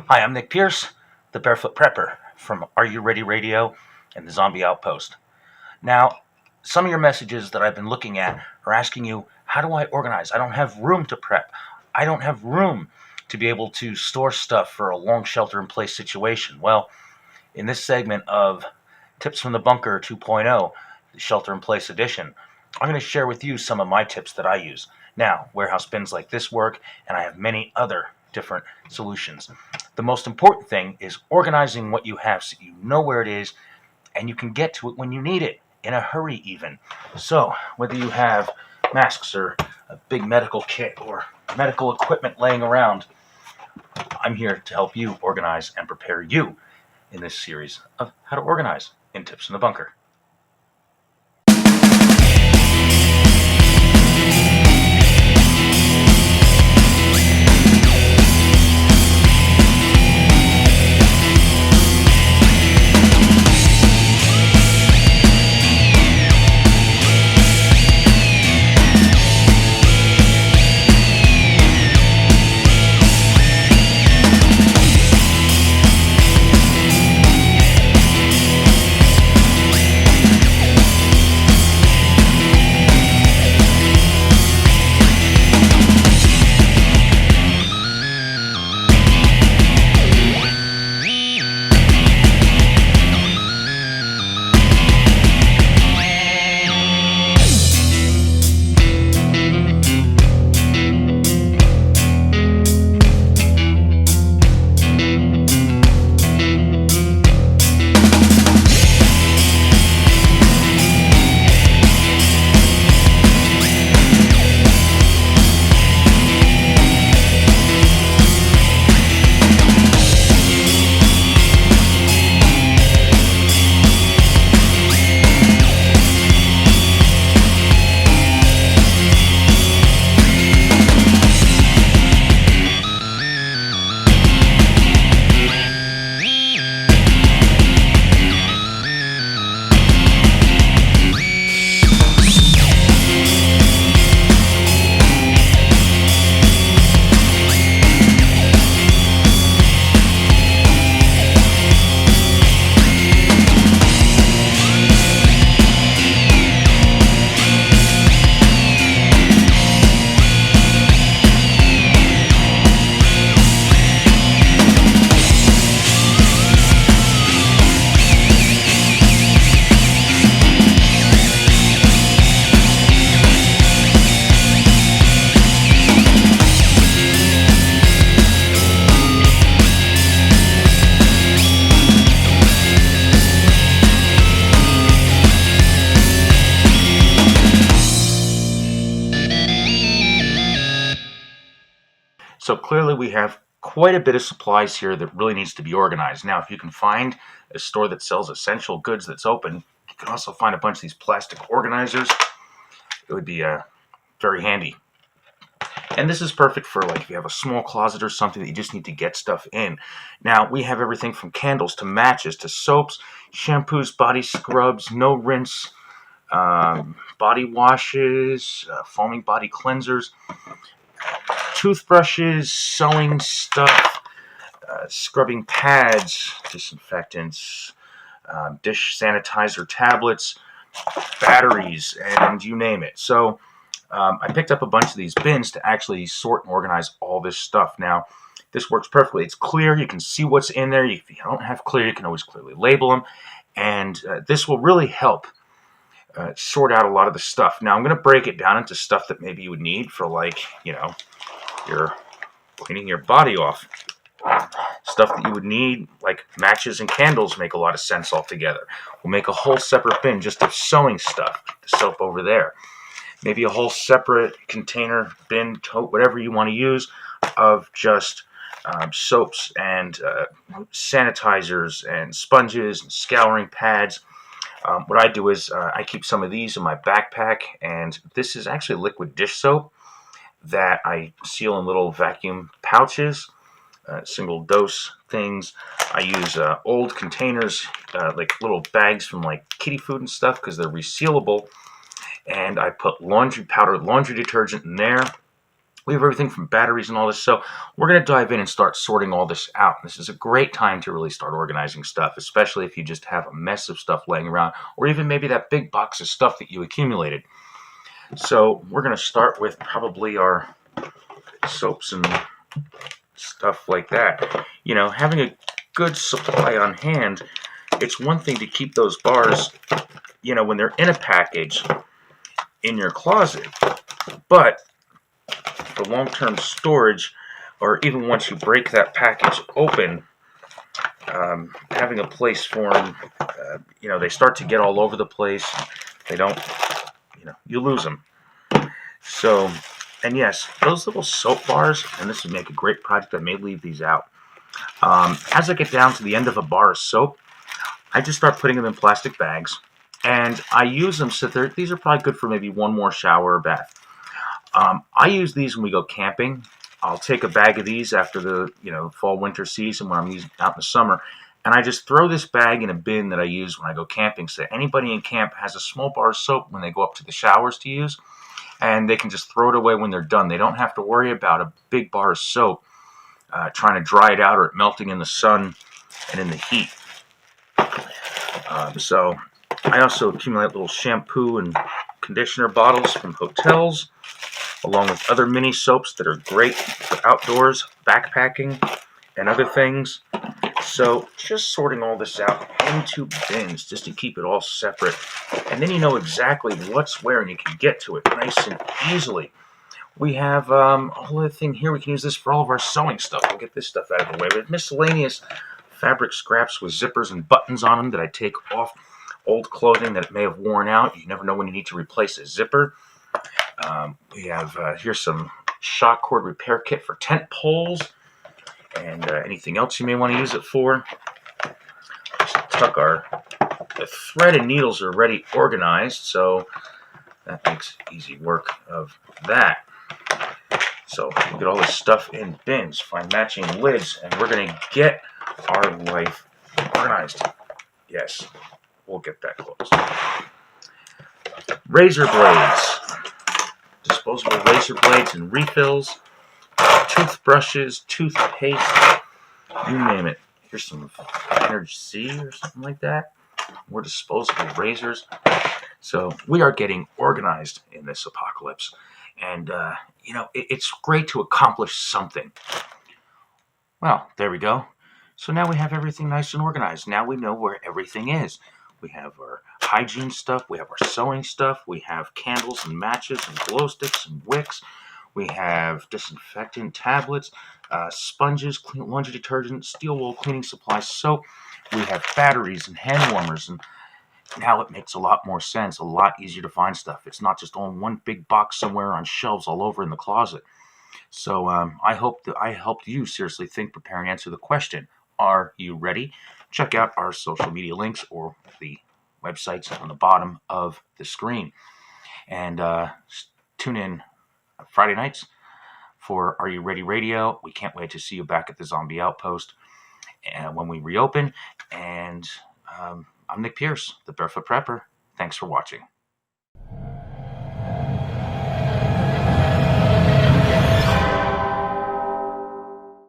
Hi, I'm Nick Pierce, the Barefoot Prepper from Are You Ready Radio and the Zombie Outpost. Now, some of your messages that I've been looking at are asking you, how do I organize? I don't have room to prep. I don't have room to be able to store stuff for a long shelter-in-place situation. Well, in this segment of Tips from the Bunker 2.0, the Shelter-in-Place edition, I'm going to share with you some of my tips that I use. Now, warehouse bins like this work, and I have many other different solutions. The most important thing is organizing what you have so you know where it is and you can get to it when you need it, in a hurry even. So, whether you have masks or a big medical kit or medical equipment laying around, I'm here to help you organize and prepare you in this series of how to organize in Tips in the Bunker. So clearly we have quite a bit of supplies here that really needs to be organized. Now, if you can find a store that sells essential goods that's open, you can also find a bunch of these plastic organizers. It would be very handy. And this is perfect for, like, if you have a small closet or something that you just need to get stuff in. Now, we have everything from candles to matches to soaps, shampoos, body scrubs, no rinse, body washes, foaming body cleansers, toothbrushes, sewing stuff, scrubbing pads, disinfectants, dish sanitizer tablets, batteries, and you name it. So I picked up a bunch of these bins to actually sort and organize all this stuff. Now, this works perfectly. It's clear. You can see what's in there. If you don't have clear, you can always clearly label them. And this will really help sort out a lot of the stuff. Now, I'm going to break it down into stuff that maybe you would need for, like, you know, you're cleaning your body off. Stuff that you would need, like matches and candles, make a lot of sense altogether. We'll make a whole separate bin just of sewing stuff, the soap over there. Maybe a whole separate container, bin, tote, whatever you want to use, of just soaps and sanitizers and sponges and scouring pads. What I do is I keep some of these in my backpack, and this is actually liquid dish soap that I seal in little vacuum pouches, single dose things. I use old containers, like little bags from like kitty food and stuff, because they're resealable. And I put laundry powder, laundry detergent in there. We have everything from batteries and all this. So we're going to dive in and start sorting all this out. This is a great time to really start organizing stuff, especially if you just have a mess of stuff laying around, or even maybe that big box of stuff that you accumulated. So we're going to start with probably our soaps and stuff like that. You know, having a good supply on hand, it's one thing to keep those bars, you know, when they're in a package in your closet, but for long-term storage, or even once you break that package open, having a place for them, you know, they start to get all over the place. They don't, you know, you lose them. So, and yes, those little soap bars, and this would make a great project. I may leave these out. As I get down to the end of a bar of soap, I just start putting them in plastic bags, and I use them so these are probably good for maybe one more shower or bath. I use these when we go camping. I'll take a bag of these after the fall winter season when I'm using out in the summer, and I just throw this bag in a bin that I use when I go camping. So anybody in camp has a small bar of soap when they go up to the showers to use, and they can just throw it away when they're done. They don't have to worry about a big bar of soap trying to dry it out or it melting in the sun and in the heat. So I also accumulate little shampoo and conditioner bottles from hotels, along with other mini soaps that are great for outdoors, backpacking, and other things. So just sorting all this out into bins just to keep it all separate. And then you know exactly what's where and you can get to it nice and easily. We have a whole other thing here. We can use this for all of our sewing stuff. We'll get this stuff out of the way. We have miscellaneous fabric scraps with zippers and buttons on them that I take off old clothing that it may have worn out. You never know when you need to replace a zipper. We have here's some shock cord repair kit for tent poles and anything else you may want to use it for. Just tuck the thread and needles are already organized, so that makes easy work of that. So we'll get all this stuff in bins, find matching lids, and we're going to get our life organized. Yes, we'll get that closed. Razor blades, disposable razor blades and refills, toothbrushes, toothpaste, you name it. Here's some Energy C or something like that. More disposable razors. So we are getting organized in this apocalypse. And, it's great to accomplish something. Well, there we go. So now we have everything nice and organized. Now we know where everything is. We have our hygiene stuff. We have our sewing stuff. We have candles and matches and glow sticks and wicks. We have disinfectant tablets, sponges, clean laundry detergent, steel wool cleaning supplies, soap. We have batteries and hand warmers, and now it makes a lot more sense, a lot easier to find stuff. It's not just on one big box somewhere on shelves all over in the closet. So I hope that I helped you seriously think, prepare, and answer the question, are you ready? Check out our social media links or the websites on the bottom of the screen. And tune in Friday nights for Are You Ready Radio. We can't wait to see you back at the Zombie Outpost when we reopen. And I'm Nick Pierce, the Barefoot Prepper. Thanks for watching.